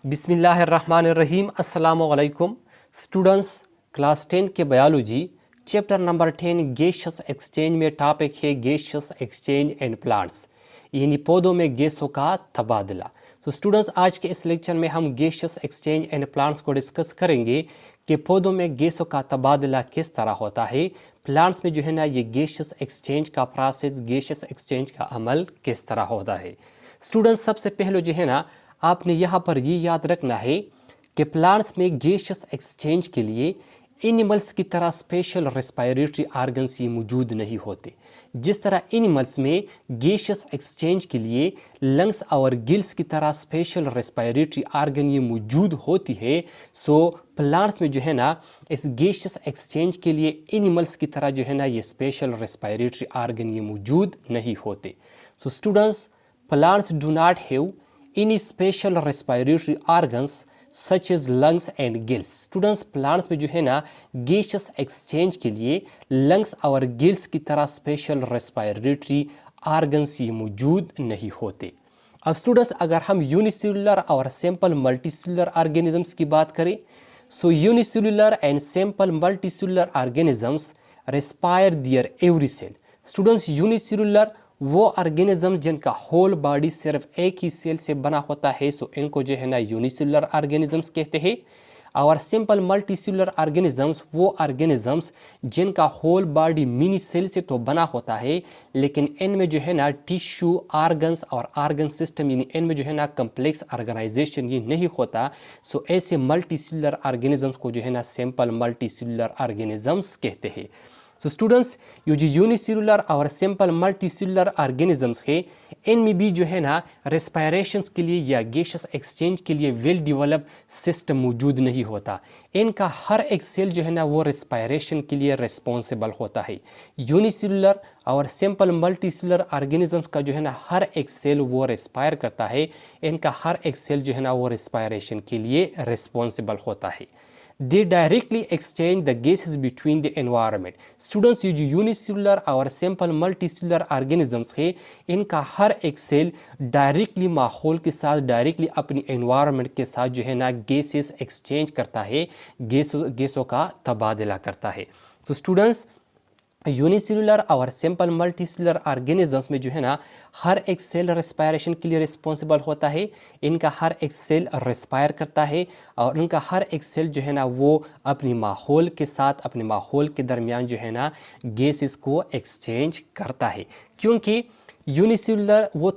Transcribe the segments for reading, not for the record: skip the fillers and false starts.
बिस्मिल्लाहिर्रहमानिर्रहीम। अस्सलामुअलैकुम students. Class 10 के biology chapter number 10 gaseous exchange में टॉपिक है गैसियस एक्सचेंज एंड प्लांट्स, यानी पौधों में गैसों का तबादला। तो स्टूडेंट्स, आज के इस लेक्चर में हम गैसियस एक्सचेंज एंड प्लांट्स को डिस्कस करेंगे कि पौधों में गैसों का तबादला किस तरह होता है, प्लांट्स में जो है ना ये गैसियस एक्सचेंज का प्रोसेस, गैसियस एक्सचेंज का अमल किस तरह होता है। स्टूडेंट्स, सबसे पहले जो है ना आपने यहाँ पर ये याद रखना है कि प्लांट्स में गैसियस एक्सचेंज के लिए एनिमल्स की तरह स्पेशल रेस्पिरेटरी ऑर्गन्स ये मौजूद नहीं होते। जिस तरह एनिमल्स में गैसियस एक्सचेंज के लिए लंग्स और गिल्स की तरह स्पेशल रेस्पिरेटरी ऑर्गन ये मौजूद होती है, सो प्लांट्स में जो है ना इस गैसियस एक्सचेंज के लिए एनिमल्स की तरह जो है ना ये स्पेशल रेस्पिरेटरी ऑर्गन ये मौजूद नहीं होते। So students, plants do not have any special respiratory organs such as lungs and gills। Students, plants में जो है ना गैसियस एक्सचेंज के लिए लंग्स और गिल्स की तरह स्पेशल रेस्पिरेटरी ऑर्गन्स ये मौजूद नहीं होते। अब स्टूडेंट्स, अगर हम यूनिसेलुलर और सिंपल मल्टीसेलुलर ऑर्गेनिजम्स की बात करें, so unicellular and simple multicellular organisms respire their every cell. Students, unicellular वो ऑर्गेनिज्म जिनका होल बॉडी सिर्फ एक ही सेल से बना होता है, सो इनको जो है ना यूनिसेलुलर ऑर्गेनिजम्स कहते हैं। और सिंपल मल्टीसेलुलर ऑर्गेनिजम्स वो ऑर्गेनिजम्स जिनका होल बॉडी मिनी सेल से तो बना होता है, लेकिन इनमें जो है ना टिश्यू, ऑर्गन्स और ऑर्गन सिस्टम यानी इनमें जो है ना कम्प्लेक्स ऑर्गेनाइजेशन ये नहीं होता। सो ऐसे मल्टीसेलुलर ऑर्गेनिजम्स को जो है ना सिंपल मल्टीसेलुलर ऑर्गेनिजम्स कहते हैं। तो स्टूडेंट्स, ये जो यूनिसेलुलर और सिंपल मल्टीसेलुलर ऑर्गेनिजम्स है, इनमें भी जो है ना रेस्पिरेशंस के लिए या गैसियस एक्सचेंज के लिए वेल डेवलप सिस्टम मौजूद नहीं होता। इनका हर एक सेल जो है ना वो रेस्पिरेशन के लिए रिस्पॉन्सिबल होता है। यूनिसेलुलर और सिंपल मल्टीसेलुलर ऑर्गेनिजम्स का जो है ना हर एक सेल वो रेस्पायर करता है, इनका हर एक सेल जो है ना वो रेस्पिरेशन के लिए रिस्पॉन्सिबल होता है। They directly exchange the gases between the environment। Students, ये जो यूनिसेलुलर और सिंपल मल्टीसेलुलर ऑर्गेनिजम्स है, इनका हर एक सेल डायरेक्टली माहौल के साथ, डायरेक्टली अपनी एनवायरनमेंट के साथ जो है ना गैसेस एक्सचेंज करता है, गैसों का तबादला करता है। तो स्टूडेंट्स, यूनिसेलुलर और सिंपल मल्टीसेलुलर ऑर्गेनिजम्स में जो है ना हर एक सेल रेस्पिरेशन के लिए रिस्पॉन्सिबल होता है, इनका हर एक सेल रेस्पायर करता है और उनका हर एक सेल जो है ना वो अपनी माहौल के साथ, अपने माहौल के दरमियान जो है ना गैसेस को एक्सचेंज करता है। क्योंकि यूनिसेलुलर वो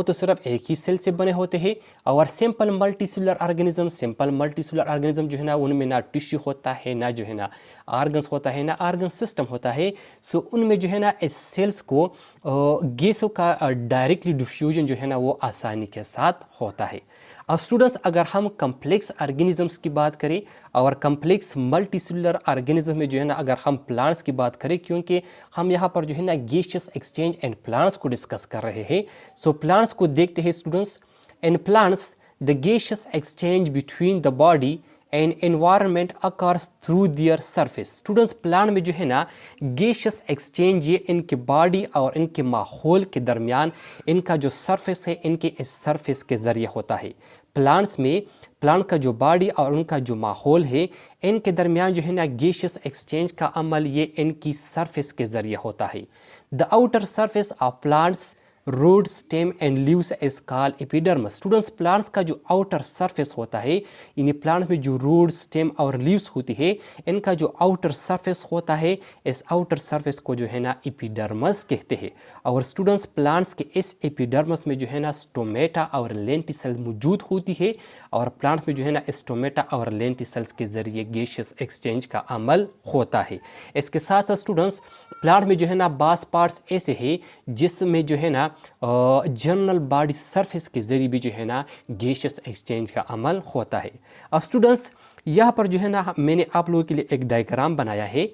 तो सिर्फ एक ही सेल से बने होते हैं, और सिंपल मल्टीसेलुलर ऑर्गेनिज्म जो है ना उनमें ना टिश्यू होता है, ना जो है ना ऑर्गन्स होता है, ना ऑर्गन सिस्टम होता है। सो उनमें जो है ना इस सेल्स को गैसों का डायरेक्टली डिफ्यूजन जो है ना वो आसानी के साथ होता है। अब स्टूडेंट्स, अगर हम कम्प्लेक्स ऑर्गेनिजम्स की बात करें और कम्प्लेक्स मल्टीसेलुलर ऑर्गेनिज्म में जो है ना अगर हम प्लांट्स की बात करें, क्योंकि हम यहाँ पर जो है ना गैसियस एक्सचेंज एंड प्लांट्स को डिस्कस कर रहे हैं, सो प्लांट्स को देखते हैं students. In plants the gaseous exchange between the body and environment occurs through their surface. Students, plant में जो है ना गैसियस एक्सचेंज ये इनके बॉडी और इनके माहौल के दरमियान इनका जो सरफेस है, इनके इस सरफेस के ज़रिए होता है। प्लांट्स में प्लांट का जो बॉडी और उनका जो माहौल है, इनके दरमियान जो है ना गैसियस एक्सचेंज का अमल ये इनकी सरफेस के ज़रिए होता है। The outer surface of plants root, stem and leaves is called epidermis. Students, plants का जो आउटर सरफेस होता है, यानी प्लांट्स में जो रूट, स्टेम और लीव्स होती है, इनका जो आउटर सरफेस होता है, इस आउटर सरफेस को जो है ना एपिडर्मिस कहते हैं। और स्टूडेंट्स, प्लांट्स के इस एपिडर्मिस में जो है ना स्टोमेटा और लेंटिसेल्स मौजूद होती है, और प्लांट्स में जो है ना स्टोमेटा और लेंटिसेल्स के जरिए गैसियस एक्सचेंज का अमल होता है। इसके साथ साथ स्टूडेंट्स, प्लांट में जो है ना बास पार्ट्स ऐसे हैं जिसमें जो है ना जनरल बॉडी सरफेस के जरिए भी जो है ना गैसियस एक्सचेंज का अमल होता है। अब स्टूडेंट्स, यहाँ पर जो है ना मैंने आप लोगों के लिए एक डायग्राम बनाया है।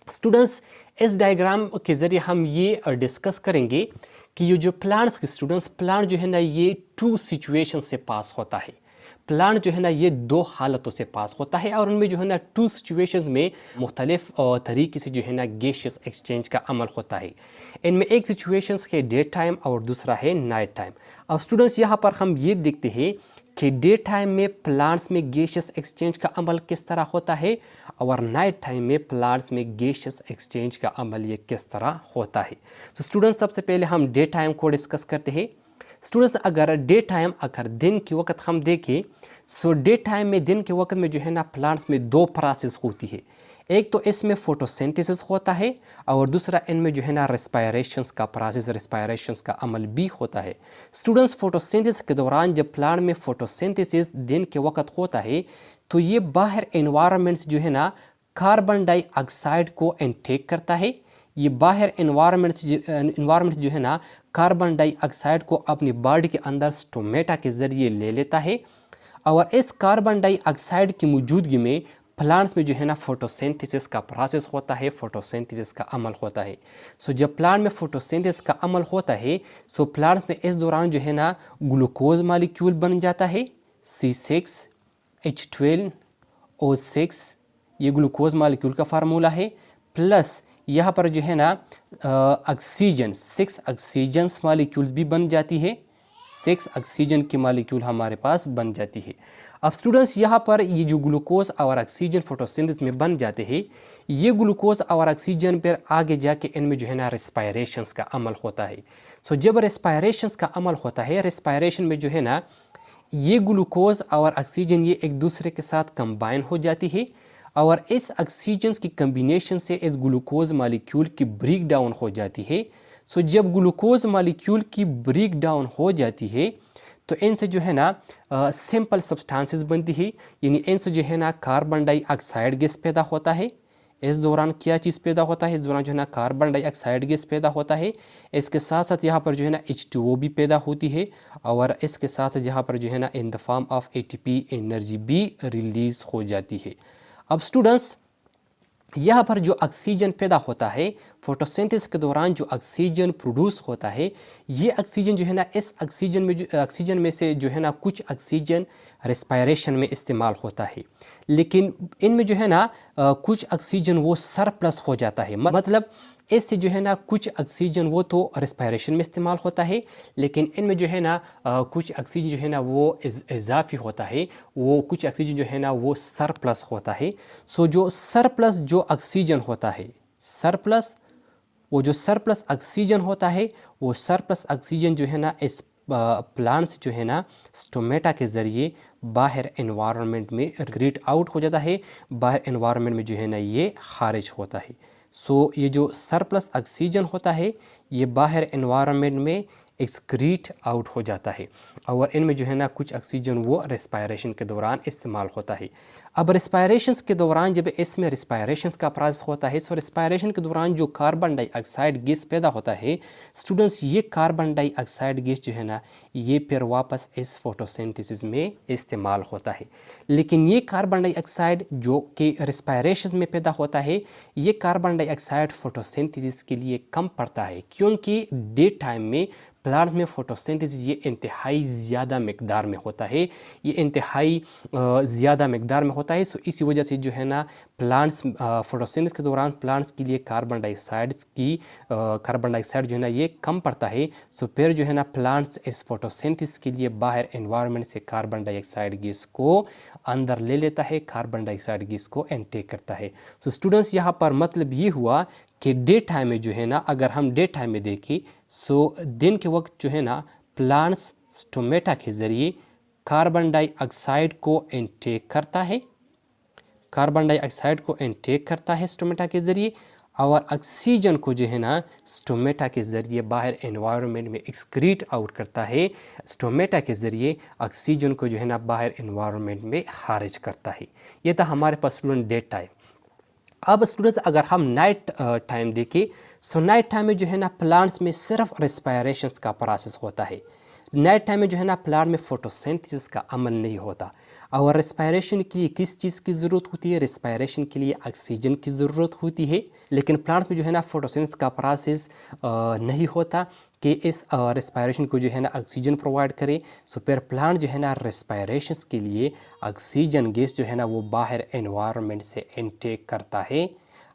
स्टूडेंट्स, इस डायग्राम के ज़रिए हम ये डिस्कस करेंगे कि ये जो प्लांट्स के स्टूडेंट्स प्लांट जो है ना ये टू सिचुएशन से पास होता है। प्लांट जो है ना ये दो हालतों से पास होता है और उनमें जो है ना टू सिचुएशंस में मुख्तलिफ तरीके से जो है ना गैसियस एक्सचेंज का अमल होता है। इनमें एक सिचुएशंस है डे टाइम और दूसरा है नाइट टाइम। अब स्टूडेंट्स यहाँ पर हम ये देखते हैं कि डे टाइम में प्लांट्स में गैसियस एक्सचेंज का अमल किस तरह होता है और नाइट टाइम में प्लांट्स में गैसियस एक्सचेंज का अमल ये किस तरह होता है। तो स्टूडेंट्स सबसे पहले हम डे टाइम को डिस्कस करते हैं। स्टूडेंट्स अगर डे टाइम अगर दिन के वक्त हम देखें, सो डे टाइम में दिन के वक्त में जो है ना प्लांट्स में दो प्रोसेस होती है। एक तो इसमें फोटोसिंथेसिस होता है और दूसरा इनमें जो है ना रेस्पायरेशंस का प्रोसेस, रेस्पायरेशंस का अमल भी होता है। स्टूडेंट्स फोटोसिंथेसिस के दौरान जब प्लांट में फोटोसिंथेसिस दिन के वक्त होता है तो ये बाहर एनवायरनमेंट्स जो है ना कार्बन डाइऑक्साइड को इनटेक करता है। ये बाहर इन्वायरमेंट जो है ना कार्बन डाइऑक्साइड को अपनी बॉडी के अंदर स्टोमेटा के ज़रिए ले लेता है और इस कार्बन डाइऑक्साइड की मौजूदगी में प्लांट्स में जो है ना फोटोसिंथेसिस का प्रोसेस होता है, फोटोसिंथेसिस का अमल होता है। सो जब प्लांट में फोटोसिंथेसिस का अमल होता है सो प्लांट्स में इस दौरान जो है ना ग्लूकोज मॉलिक्यूल बन जाता है C6H12O6, ये ग्लूकोज मॉलिक्यूल का फार्मूला है। प्लस यहाँ पर जो है ना ऑक्सीजन 6 ऑक्सीजन मॉलिक्यूल्स भी बन जाती है, 6 ऑक्सीजन की मॉलिक्यूल हमारे पास बन जाती है। अब स्टूडेंट्स यहाँ पर ये जो ग्लूकोज और ऑक्सीजन फोटोसिंथेसिस में बन जाते हैं, ये ग्लूकोज और ऑक्सीजन पर आगे जाके इनमें जो है ना रेस्पायरेशंस का अमल होता है। सो जब रेस्पायरेशंस का अमल होता है, रेस्पायरेशन में जो है ना ये ग्लूकोज और ऑक्सीजन ये एक दूसरे के साथ कंबाइन हो जाती है और इस ऑक्सीजन की कम्बिनेशन से इस ग्लूकोज मॉलिक्यूल की ब्रेक डाउन हो जाती है। सो जब ग्लूकोज मॉलिक्यूल की ब्रेक डाउन हो जाती है तो इनसे जो है ना सिंपल सब्सटेंसेस बनती है, यानी इनसे जो है ना कार्बन डाइऑक्साइड गैस पैदा होता है। इस दौरान क्या चीज़ पैदा होता है, इस दौरान जो है ना कार्बन डाइऑक्साइड गैस पैदा होता है। इसके साथ साथ यहाँ पर जो है ना H2O भी पैदा होती है और इसके साथ साथ यहाँ पर जो है ना in the form of ATP energy भी रिलीज़ हो जाती है। अब स्टूडेंट्स यहाँ पर जो ऑक्सीजन पैदा होता है फोटोसिंथेसिस के दौरान, जो ऑक्सीजन प्रोड्यूस होता है, ये ऑक्सीजन जो है ना इस ऑक्सीजन में से जो है ना कुछ ऑक्सीजन रेस्पायरेशन में इस्तेमाल होता है, लेकिन इनमें जो है ना कुछ ऑक्सीजन वो सरप्लस हो जाता है। मतलब इससे जो है ना कुछ ऑक्सीजन वो तो रेस्पायरेशन में इस्तेमाल होता है, लेकिन इनमें जो है ना कुछ ऑक्सीजन जो है ना वो इजाफी होता है, वो कुछ ऑक्सीजन जो है ना वो सरप्लस होता है। सो जो सरप्लस जो ऑक्सीजन होता है, वो जो सरप्लस ऑक्सीजन होता है, वो सरप्लस ऑक्सीजन जो है ना इस प्लांट्स जो है ना स्टोमेटा के ज़रिए बाहर एनवायरनमेंट में एक्सक्रीट आउट हो जाता है, बाहर एनवायरनमेंट में जो है ना ये खारिज होता है। सो ये जो सरप्लस ऑक्सीजन होता है ये बाहर एनवायरनमेंट में एक्सक्रीट आउट हो जाता है और इनमें जो है ना कुछ ऑक्सीजन वो रेस्पायरेशन के दौरान इस्तेमाल होता है। अब रेस्पायरेशंस के दौरान जब इसमें रेस्पायरेशंस का प्रोसेस होता है, सो रेस्पायरेशन के दौरान जो कार्बन डाइऑक्साइड गैस पैदा होता है स्टूडेंट्स, ये कार्बन डाइऑक्साइड गैस जो है ना ये फिर वापस इस फोटोसिंथेसिस में इस्तेमाल होता है। लेकिन ये कार्बन डाइऑक्साइड जो कि रेस्पायरेशन में पैदा होता है, ये कार्बन डाइऑक्साइड फोटोसिंथेसिस के लिए कम पड़ता है, क्योंकि डे टाइम में प्लांट्स में फोटोसिंथेसिस ये इंतहाई ज़्यादा मकदार में होता है, ये इंतहाई ज़्यादा मकदार में होता है। सो इसी वजह से जो है ना प्लांट्स फोटोसिंथेसिस के दौरान प्लांट्स के लिए कार्बन डाइऑक्साइड जो है ना ये कम पड़ता है। सो फिर जो है ना प्लांट्स इस फोटोसिंथेसिस के लिए बाहर एनवायरनमेंट से कार्बन डाइऑक्साइड गैस को अंदर ले लेता है, कार्बन डाइऑक्साइड गैस को इनटेक करता है। सो स्टूडेंट्स यहाँ पर मतलब ये हुआ कि डे टाइम में जो है ना, अगर हम डे टाइम में देखें सो दिन के वक्त जो है ना प्लांट्स स्टोमेटा के ज़रिए कार्बन डाइऑक्साइड को इनटेक करता है, कार्बन डाइऑक्साइड को इनटेक करता है स्टोमेटा के ज़रिए, और ऑक्सीजन को जो है ना स्टोमेटा के ज़रिए बाहर एनवायरनमेंट में एक्सक्रीट आउट करता है। स्टोमेटा के ज़रिए ऑक्सीजन को जो है ना बाहर एनवायरनमेंट में खारिज करता है। ये था हमारे पास स्टूडेंट डे टाइम। अब स्टूडेंट्स अगर हम नाइट टाइम देखें, सो नाइट टाइम में जो है ना प्लांट्स में सिर्फ रेस्पायरेशंस का प्रोसेस होता है। नाइट टाइम में जो है ना प्लांट में फोटोसिंथेसिस का अमल नहीं होता। और रेस्पायरेशन के लिए किस चीज़ की ज़रूरत होती है? रेस्पायरेशन के लिए ऑक्सीजन की ज़रूरत होती है। लेकिन प्लांट्स में जो है ना फोटोसिंथेसिस का प्रोसेस नहीं होता कि इस रेस्पायरेशन को जो है ना ऑक्सीजन प्रोवाइड करे। सो फिर प्लांट जो है ना रेस्पायरेशन के लिए ऑक्सीजन गैस जो है ना वो बाहर एनवायरनमेंट से इनटेक करता है।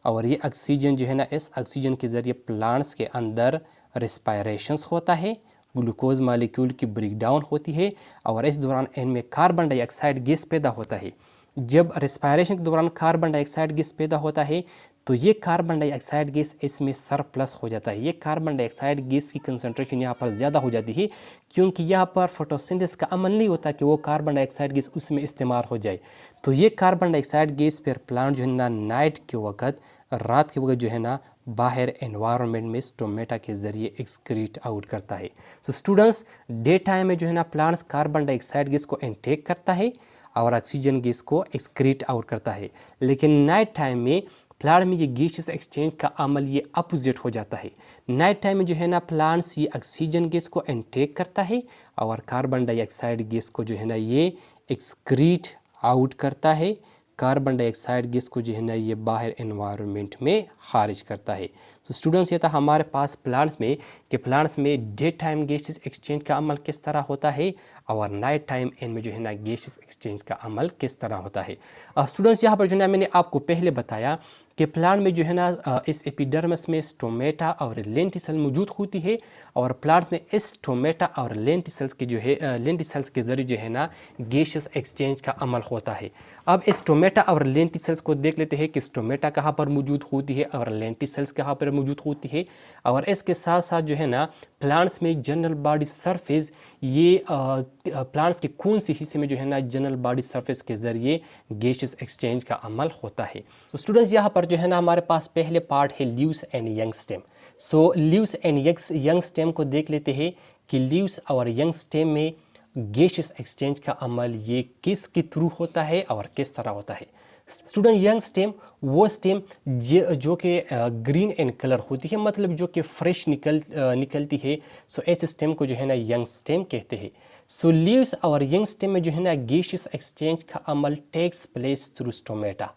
और ये ऑक्सीजन जो है ना इस ऑक्सीजन के ज़रिए प्लांट्स के अंदर रेस्पायरेशंस होता है, ग्लूकोज मालिक्यूल की ब्रेकडाउन होती है और इस दौरान इनमें कार्बन डाइऑक्साइड गैस पैदा होता है। जब रेस्पायरेशन के दौरान कार्बन डाइऑक्साइड गैस पैदा होता है तो ये कार्बन डाइऑक्साइड गैस इसमें सरप्लस हो जाता है। ये कार्बन डाइऑक्साइड गैस की कंसंट्रेशन यहाँ पर ज़्यादा हो जाती है क्योंकि यहाँ पर फोटोसिंथेसिस का अमल नहीं होता कि वो कार्बन डाइऑक्साइड गैस उसमें इस्तेमाल हो जाए। तो ये कार्बन डाइऑक्साइड गैस फिर प्लांट जो है ना नाइट के वक्त, रात के वक्त जो है ना बाहर एनवायरनमेंट में स्टोमेटा के ज़रिए एक्सक्रीट आउट करता है। सो स्टूडेंट्स, डे टाइम में जो है ना प्लांट्स कार्बन डाइऑक्साइड गैस को इनटेक करता है और ऑक्सीजन गैस को एक्सक्रीट आउट करता है। लेकिन नाइट टाइम में प्लांट में ये गैसेस एक्सचेंज का अमल ये अपोजिट हो जाता है। नाइट टाइम में जो है ना प्लांट्स ये ऑक्सीजन गैस को इनटेक करता है और कार्बन डाइऑक्साइड गैस को जो है ना ये एक्सक्रीट आउट करता है। कार्बन डाइऑक्साइड गैस को जो है ना ये बाहर एनवायरनमेंट में खारिज करता है। तो स्टूडेंट्स, ये था हमारे पास प्लांट्स में कि प्लांट्स में डे टाइम गैसेस एक्सचेंज का अमल किस तरह होता है और नाइट टाइम इनमें जो है ना गैसेस एक्सचेंज का अमल किस तरह होता है। स्टूडेंट्स, यहाँ पर जो है ना मैंने आपको पहले बताया कि प्लांट में जो है ना इस एपिडर्मिस में स्टोमेटा और लेंटिसेल मौजूद होती है और प्लांट्स में इस स्टोमेटा और लेंटिसेल्स के जो है लेंटिसेल्स के ज़रिए जो है ना गैसेस एक्सचेंज का अमल होता है। अब इस स्टोमेटा और लेंटिसेल्स को देख लेते हैं कि स्टोमेटा कहाँ पर मौजूद होती है और लेंटिसेल्स कहाँ पर मौजूद होती है। और इसके साथ साथ जो है ना प्लांट्स में जनरल बॉडी सरफेस, ये प्लांट्स के कौन से हिस्से में जो है ना जनरल बॉडी सरफेस के ज़रिए गैसेस एक्सचेंज का अमल होता है। तो स्टूडेंट्स, यहाँ पर जो है ना हमारे पास पहले पार्ट है leaves and young stem. So leaves and young stem को देख लेते हैं कि लीव्स और यंग स्टेम में गैसेस एक्सचेंज का अमल ये किस के थ्रू होता है और किस तरह होता है। स्टूडेंट, यंग स्टेम वो स्टेम जो कि ग्रीन इन कलर होती है, मतलब जो कि फ्रेश निकलती है। सो ऐसे स्टेम को जो है ना यंग स्टेम कहते हैं। सो लीव्स और यंग स्टेम में जो है ना गैसेस एक्सचेंज का अमल टेक्स प्लेस थ्रू स्टोमेटा।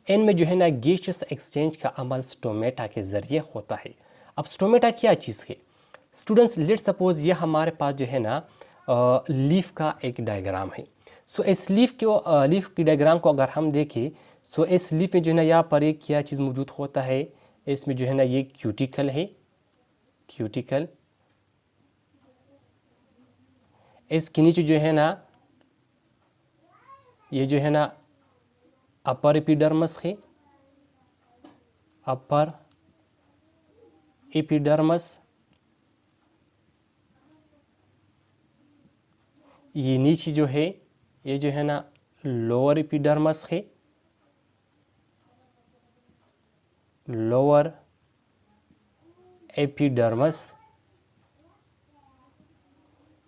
इनमें जो है ना गैसेस एक्सचेंज का अमल स्टोमेटा के ज़रिए होता है। अब स्टोमेटा क्या चीज़ है? स्टूडेंट्स, लेट सपोज ये हमारे पास जो है ना लीफ का एक डायग्राम है। सो इस लीफ की डायग्राम को अगर हम देखें, सो इस लीफ में जो है ना यहाँ पर एक क्या चीज़ मौजूद होता है, इसमें जो है ना ये क्यूटिकल है, क्यूटिकल। इसके नीचे जो है ना ये जो है ना अपर एपिडर्मस है, अपर एपिडर्मस। ये नीचे जो है ये जो है ना लोअर एपिडर्मस है, लोअर एपिडर्मस।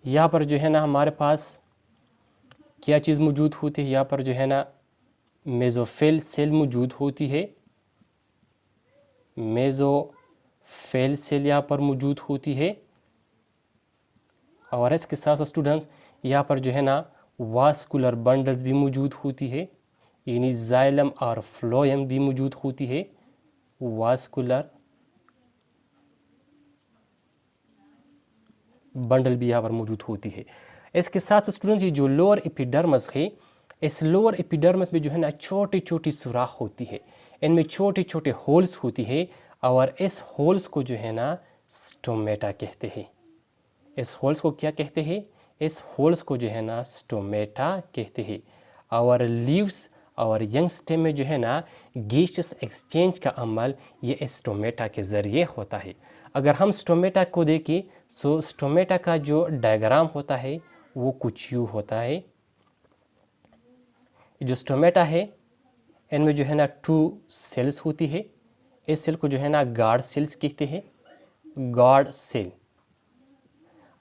यहाँ पर जो है ना हमारे पास क्या चीज़ मौजूद होती है? यहाँ पर जो है ना मेसोफिल सेल मौजूद होती है, मेसोफिल सेल यहाँ पर मौजूद होती है। और इसके साथ साथ स्टूडेंट्स, यहाँ पर जो है ना वास्कुलर बंडल्स भी मौजूद होती है, यानी जाइलम और फ्लोएम भी मौजूद होती है, वास्कुलर बंडल भी यहाँ पर मौजूद होती है। इसके साथ स्टूडेंट्स, ये जो लोअर एपिडर्मस है, इस लोअर एपिडर्मस में जो है ना छोटी छोटी सुराख होती है, इनमें छोटे छोटे होल्स होती है और इस होल्स को जो है ना स्टोमेटा कहते हैं। इस होल्स को क्या कहते हैं? इस होल्स को जो है ना स्टोमेटा कहते हैं। और लीव्स और यंग स्टेम में जो है ना गैसेस एक्सचेंज का अमल ये स्टोमेटा के ज़रिए होता है। अगर हम स्टोमेटा को देखें, सो स्टोमेटा का जो डायग्राम होता है वो कुछ यूँ होता है। जो स्टोमेटा है इनमें जो है ना 2 सेल्स होती है। इस सेल को जो है ना गार्ड सेल्स कहते हैं, गार्ड सेल।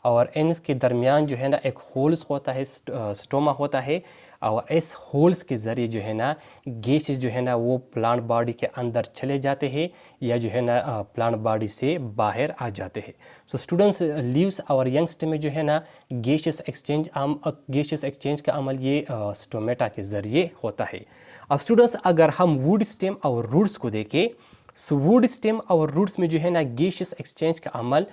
और इनके दरमियान जो है ना एक होल्स होता है, स्टोमा होता है, और इस होल्स के ज़रिए जो है ना गैसेस जो है ना वो प्लांट बॉडी के अंदर चले जाते हैं या जो है ना प्लांट बॉडी से बाहर आ जाते हैं। सो स्टूडेंट्स, लीव्स और यंग स्टेम में जो है ना गैसेस एक्सचेंज का अमल ये स्टोमेटा के ज़रिए होता है। अब स्टूडेंट्स, अगर हम वुड स्टेम और रूट्स को देखें, सो वुड स्टेम और रूट्स में जो है ना गैसेस एक्सचेंज का अमल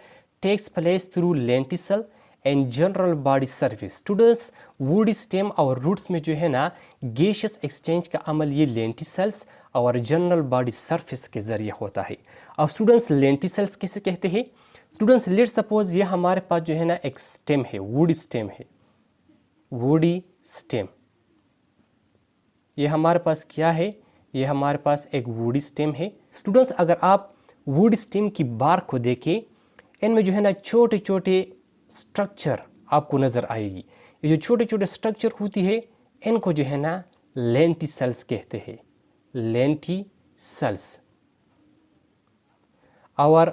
takes place through lenticel and general body surface. Students, wood stem और रूट्स में जो है ना गैसेस एक्सचेंज का अमल ये लेंटिसल्स और जनरल बॉडी सरफेस के ज़रिए होता है। अब स्टूडेंट्स, लेंटिसल्स कैसे कहते हैं? स्टूडेंट्स, लेट्स सपोज ये हमारे पास जो है ना एक स्टेम है, वुड स्टेम है, वुडी स्टेम। ये हमारे पास क्या है? ये हमारे पास एक वुड स्टेम है। स्टूडेंट्स, अगर आप वुड स्टेम की बार्क को देखें, इनमें जो है ना छोटे छोटे स्ट्रक्चर आपको नज़र आएगी। ये जो छोटे छोटे स्ट्रक्चर होती है इनको जो है ना लेंटिसल्स कहते हैं, लेंटिसल्स। और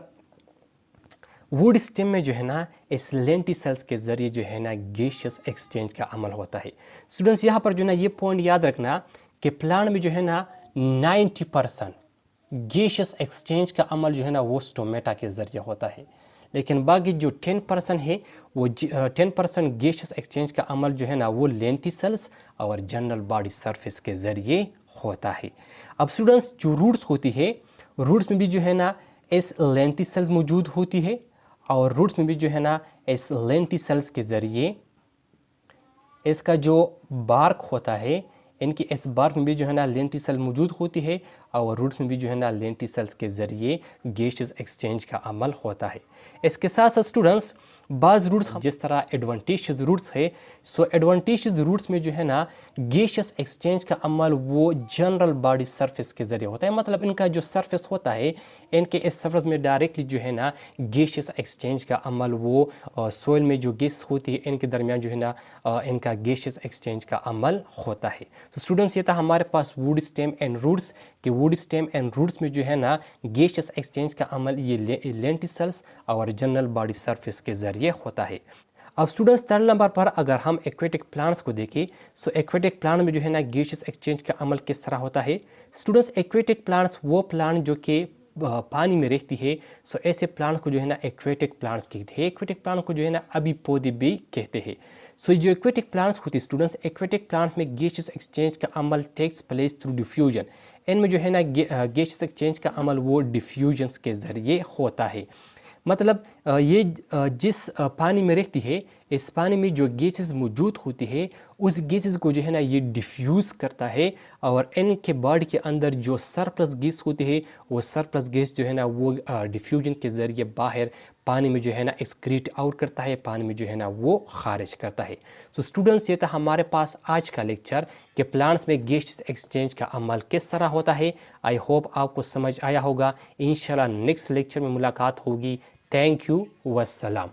वुड स्टेम में जो है ना इस लेंटिसल्स के ज़रिए जो है ना गैसियस एक्सचेंज का अमल होता है। स्टूडेंट्स, यहाँ पर जो है ना ये पॉइंट याद रखना कि प्लांट में जो है ना 90% गैसियस एक्सचेंज का अमल जो है ना वो स्टोमेटा के ज़रिए होता है, लेकिन बाकी जो 10% है वो 10% गैसियस एक्सचेंज का अमल जो है ना वो लेंटिसल्स और जनरल बॉडी सरफेस के ज़रिए होता है। अब स्टूडेंट्स, जो रूट्स होती है, रूट्स में भी जो है ना इस लेंटिसल्स मौजूद होती है, और रूट्स में भी जो है ना इस लेंटिसल्स के ज़रिए इसका जो बार्क होता है, इनकी इस बार्क में भी जो है ना लेंटिसल मौजूद होती है, और रूट्स में भी जो है ना लेंटिसल्स के ज़रिए गैसियस एक्सचेंज का अमल होता है। इसके साथ साथ स्टूडेंट्स, बाज़ रूट्स जिस तरह एडवांटेशियस रूट्स है, सो एडवांटेशियस रूट्स में जो है ना गैसियस एक्सचेंज का अमल वो जनरल बॉडी सरफेस के ज़रिए होता है। मतलब इनका जो सरफेस होता है, इनके इस सरफेस में डायरेक्टली जो है ना गैसियस एक्सचेंज का अमल वो सोइल में जो गैस होती है इनके दरमियान जो है ना इनका गैसियस एक्सचेंज का अमल होता है। तो स्टूडेंट्स, ये था हमारे पास वुड स्टेम एंड रूट्स कि वुड स्टेम एंड रूट्स में जो है ना गैसियस एक्सचेंज का अमल ये लेंटिसल्स और जनरल बॉडी सरफेस के ज़रिए होता है। अब स्टूडेंट्स, 3rd नंबर पर अगर हम एक्वेटिक प्लांट्स को देखें, सो एक्वेटिक प्लांट में जो है ना गैसियस एक्सचेंज का अमल किस तरह होता है? स्टूडेंट्स, एक्वेटिक प्लांट्स वो प्लांट जो कि पानी में रहती है, सो ऐसे प्लांट को जो है ना एक्वेटिक प्लांट्स कहते हैं। एक्वेटिक प्लांट को जो है ना अभी पौधे भी कहते हैं। सो जो एक्वेटिक प्लांट्स होती है स्टूडेंट्स, एक्वेटिक प्लांट्स में गैसियस एक्सचेंज का अमल टेक्स प्लेस थ्रू डिफ्यूजन। इनमें जो है ना गैसियस एक्सचेंज का अमल वो डिफ्यूजन्स के ज़रिए होता है। मतलब ये जिस पानी में रहती है, इस पानी में जो गैसेस मौजूद होती है उस गैसेस को जो है ना ये डिफ्यूज़ करता है, और इनके बॉडी के अंदर जो सरप्लस गैस होती है वो सरप्लस गैस जो है ना वो डिफ्यूजन के ज़रिए बाहर पानी में जो है ना एक्सक्रीट आउट करता है, पानी में जो है ना वो खारिज करता है। सो स्टूडेंट्स, ये था हमारे पास आज का लेक्चर कि प्लांट्स में गैसियस एक्सचेंज का अमल किस तरह होता है। आई होप आपको समझ आया होगा। इंशाल्लाह नेक्स्ट लेक्चर में मुलाकात होगी। Thank you, वस्सलाम।